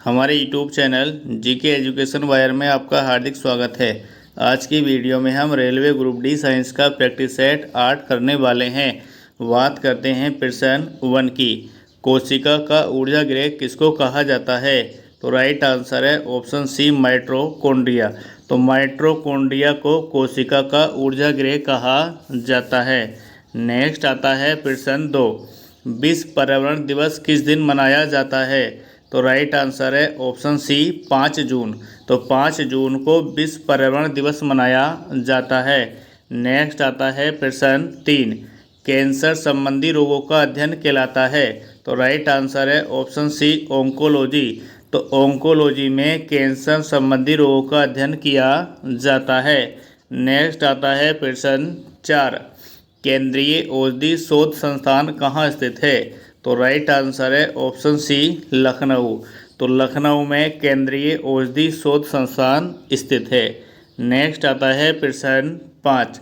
हमारे YouTube channel GK education wire में आपका हार्दिक स्वागत है। आज की वीडियो में हम रेलवे ग्रुप डी साइंस का प्रैक्टिस सेट 8 करने वाले हैं। बात करते हैं प्रश्न 1 की। कोशिका का ऊर्जा गृह किसको कहा जाता है? तो राइट आंसर है ऑप्शन सी, माइटोकॉन्ड्रिया। तो माइटोकॉन्ड्रिया को कोशिका का ऊर्जा गृह कहा जाता है। नेक्स्ट आता है प्रश्न 2। विश्व पर्यावरण दिवस किस दिन मनाया जाता है? तो राइट आंसर है ऑप्शन सी, 5 जून। तो 5 जून को विश्व पर्यावरण दिवस मनाया जाता है। नेक्स्ट आता है प्रश्न 3। कैंसर संबंधी रोगों का अध्ययन कहलाता है? तो राइट आंसर है ऑप्शन सी, ओंकोलॉजी। तो ओंकोलॉजी में कैंसर संबंधी रोगों का अध्ययन किया जाता है। नेक्स्ट आता है प्रश्न 4। केंद्रीय औषधि शोध संस्थान कहाँ स्थित है? तो राइट आंसर है ऑप्शन सी, लखनऊ। तो लखनऊ में केंद्रीय औषधि शोध संस्थान स्थित है। नेक्स्ट आता है प्रश्न 5।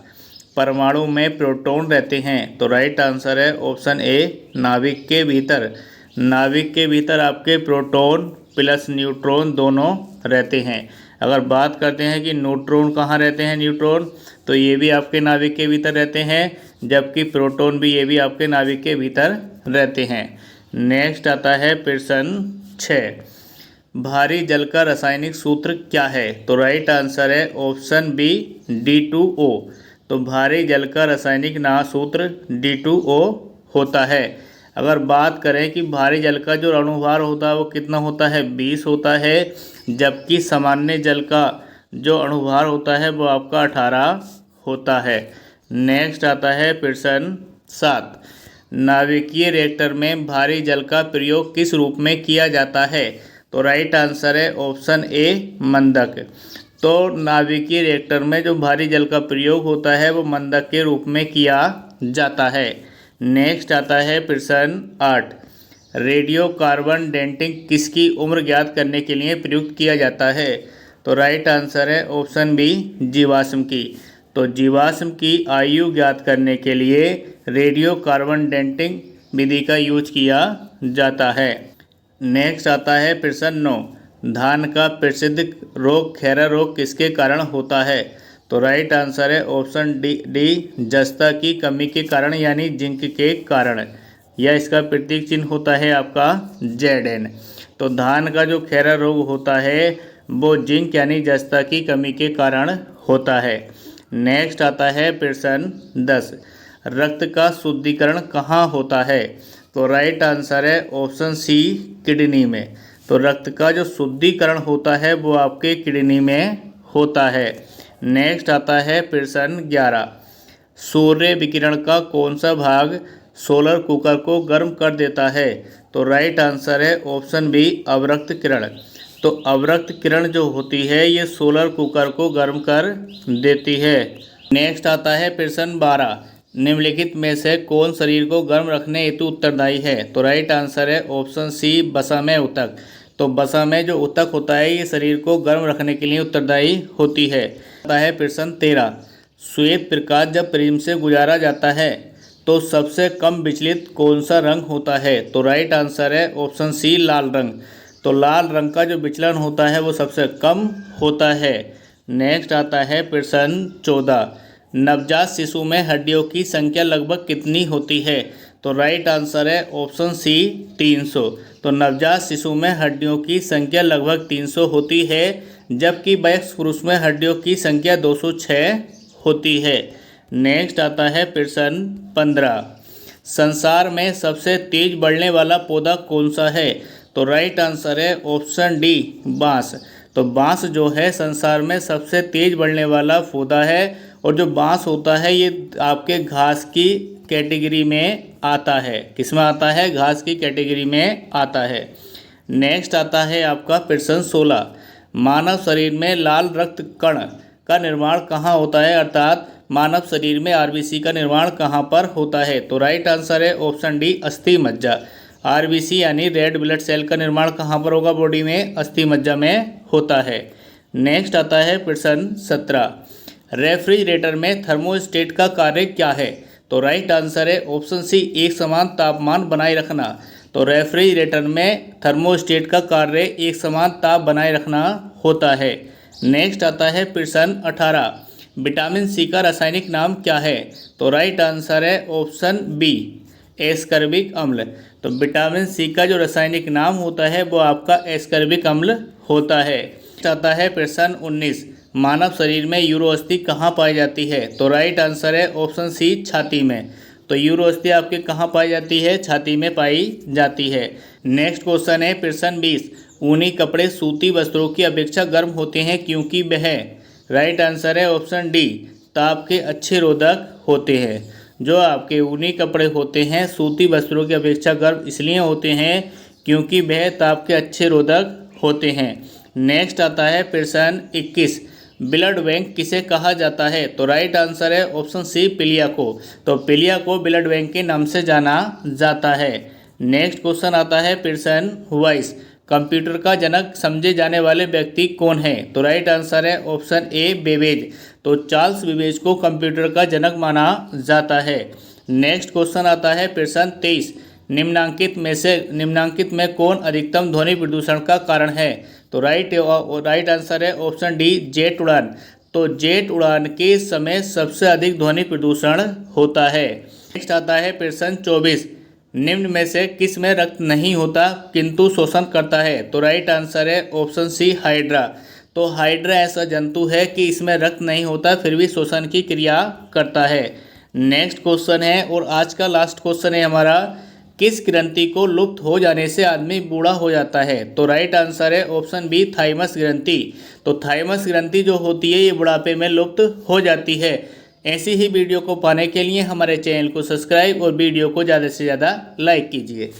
परमाणु में प्रोटॉन रहते हैं? तो राइट आंसर है ऑप्शन ए, नाभिक के भीतर। नाभिक के भीतर आपके प्रोटॉन प्लस न्यूट्रॉन दोनों रहते हैं। अगर बात करते हैं कि न्यूट्रॉन कहाँ रहते हैं, न्यूट्रॉन तो ये भी आपके नाभिक के भीतर रहते हैं, जबकि प्रोटॉन भी ये भी आपके नाभिक के भीतर रहते हैं। नेक्स्ट आता है प्रश्न 6। भारी जल का रासायनिक सूत्र क्या है? तो राइट आंसर है ऑप्शन बी, D2O। तो भारी जल का रासायनिक सूत्र D2O होता है। अगर बात करें कि भारी जल का जो अणुभार होता है वो कितना होता है, 20 होता है, जबकि सामान्य जल का जो अणुभार होता है वो आपका 18 होता है। नेक्स्ट आता है प्रश्न 7। नाभिकीय रिएक्टर में भारी जल का प्रयोग किस रूप में किया जाता है? तो राइट आंसर है ऑप्शन ए, मंदक। तो नाभिकीय रिएक्टर में जो भारी जल का प्रयोग होता है वो मंदक के रूप में किया जाता है। नेक्स्ट आता है प्रश्न 8। रेडियो कार्बन डेटिंग किसकी उम्र ज्ञात करने के लिए प्रयुक्त किया जाता है? तो राइट आंसर है ऑप्शन बी, जीवाश्म की। तो जीवाश्म की आयु ज्ञात करने के लिए रेडियो कार्बन डेटिंग विधि का यूज किया जाता है। नेक्स्ट आता है प्रश्न 9। धान का प्रसिद्ध रोग खैरा रोग किसके कारण होता है? तो राइट आंसर है ऑप्शन डी, जस्ता की कमी के कारण यानी जिंक के कारण। यह इसका प्रतीक चिन्ह होता है आपका Zn। तो धान का जो खैरा रोग होता है वो जिंक यानी जस्ता की कमी के कारण होता है। नेक्स्ट आता है प्रश्न 10। रक्त का शुद्धिकरण कहाँ होता है? तो राइट आंसर है ऑप्शन सी, किडनी में। तो रक्त का जो शुद्धिकरण होता है वो आपके किडनी में होता है। नेक्स्ट आता है प्रश्न 11। सूर्य विकिरण का कौन सा भाग सोलर कुकर को गर्म कर देता है? तो राइट आंसर है ऑप्शन बी, अवरक्त किरण। तो अवरक्त किरण जो होती है ये सोलर कुकर को गर्म कर देती है। नेक्स्ट आता है प्रश्न 12। निम्नलिखित में से कौन शरीर को गर्म रखने हेतु उत्तरदायी है? तो राइट आंसर है ऑप्शन सी, वसा में ऊतक। तो वसा में जो ऊतक होता है ये शरीर को गर्म रखने के लिए उत्तरदायी होती है। आता है प्रश्न 13। श्वेत प्रकाश जब प्रिज्म से गुजारा जाता है तो सबसे कम विचलित कौन सा रंग होता है? तो राइट आंसर है ऑप्शन सी, लाल रंग। तो लाल रंग का जो विचलन होता है वो सबसे कम होता है। नेक्स्ट आता है प्रश्न 14। नवजात शिशु में हड्डियों की संख्या लगभग कितनी होती है? तो राइट आंसर है ऑप्शन सी, 300। तो नवजात शिशु में हड्डियों की संख्या लगभग 300 होती है, जबकि वयस्क पुरुष में हड्डियों की संख्या 206 होती है। नेक्स्ट आता है प्रश्न 15। संसार में सबसे तेज बढ़ने वाला पौधा कौन सा है? तो राइट आंसर है ऑप्शन डी, बांस। तो बांस जो है संसार में सबसे तेज बढ़ने वाला पौधा है, और जो बांस होता है ये आपके घास की कैटेगरी में आता है। किस में आता है? घास की कैटेगरी में आता है। नेक्स्ट आता है आपका प्रश्न 16। मानव शरीर में लाल रक्त कण का निर्माण कहाँ होता है, अर्थात मानव शरीर में आरबीसी का निर्माण कहाँ पर होता है? तो राइट आंसर है ऑप्शन डी, अस्थि मज्जा। आरबीसी यानी रेड ब्लड सेल का निर्माण कहाँ पर होगा बॉडी में? अस्थि मज्जा में होता है। नेक्स्ट आता है प्रश्न 17। रेफ्रिजरेटर में थर्मोस्टेट का कार्य क्या है? तो राइट आंसर है ऑप्शन सी, एक समान तापमान बनाए रखना। तो रेफ्रिजरेटर में थर्मोस्टेट का कार्य एक समान ताप बनाए रखना होता है। नेक्स्ट आता है प्रश्न 18, विटामिन सी का रासायनिक नाम क्या है? तो राइट आंसर है ऑप्शन बी, एस्कर्बिक अम्ल। तो विटामिन सी का जो रासायनिक नाम होता है वो आपका एस्कर्बिक अम्ल होता है। आता है प्रश्न 19, मानव शरीर में यूरोअस्थि कहाँ पाई जाती है? तो राइट आंसर है ऑप्शन सी, छाती में। तो यूरोअस्थि आपके कहाँ पाई जाती है? छाती में पाई जाती है। नेक्स्ट क्वेश्चन है प्रश्न 20, ऊनी कपड़े सूती वस्त्रों की अपेक्षा गर्म होते हैं क्योंकि वह, राइट आंसर है ऑप्शन डी, ताप के अच्छे रोधक होते हैं। जो आपके ऊनी कपड़े होते हैं सूती वस्त्रों की अपेक्षा गर्म इसलिए होते हैं क्योंकि वह ताप के अच्छे रोधक होते हैं। नेक्स्ट आता है प्रश्न 21, ब्लड बैंक किसे कहा जाता है? तो राइट आंसर है ऑप्शन सी, पीलिया को। तो पीलिया को ब्लड बैंक के नाम से जाना जाता है। नेक्स्ट क्वेश्चन आता है प्रश्न 22, कंप्यूटर का जनक समझे जाने वाले व्यक्ति कौन है? तो राइट आंसर है ऑप्शन ए, बेबेज। तो चार्ल्स बेबेज को कंप्यूटर का जनक माना जाता है। नेक्स्ट क्वेश्चन आता है प्रश्न 23, निम्नांकित में कौन अधिकतम ध्वनि प्रदूषण का कारण है? तो राइट आंसर है ऑप्शन डी, जेट उड़ान। तो जेट उड़ान के समय सबसे अधिक ध्वनि प्रदूषण होता है। नेक्स्ट आता है प्रश्न 24, निम्न में से किस में रक्त नहीं होता किंतु शोषण करता है? तो राइट आंसर है ऑप्शन सी, हाइड्रा। तो हाइड्रा ऐसा जंतु है कि इसमें रक्त नहीं होता फिर भी शोषण की क्रिया करता है। नेक्स्ट क्वेश्चन है और आज का लास्ट क्वेश्चन है हमारा, किस ग्रंथि को लुप्त हो जाने से आदमी बूढ़ा हो जाता है? तो राइट आंसर है ऑप्शन बी, थाइमस ग्रंथि। तो थाइमस ग्रंथि जो होती है ये बुढ़ापे में लुप्त हो जाती है। ऐसी ही वीडियो को पाने के लिए हमारे चैनल को सब्सक्राइब और वीडियो को ज़्यादा से ज़्यादा लाइक कीजिए।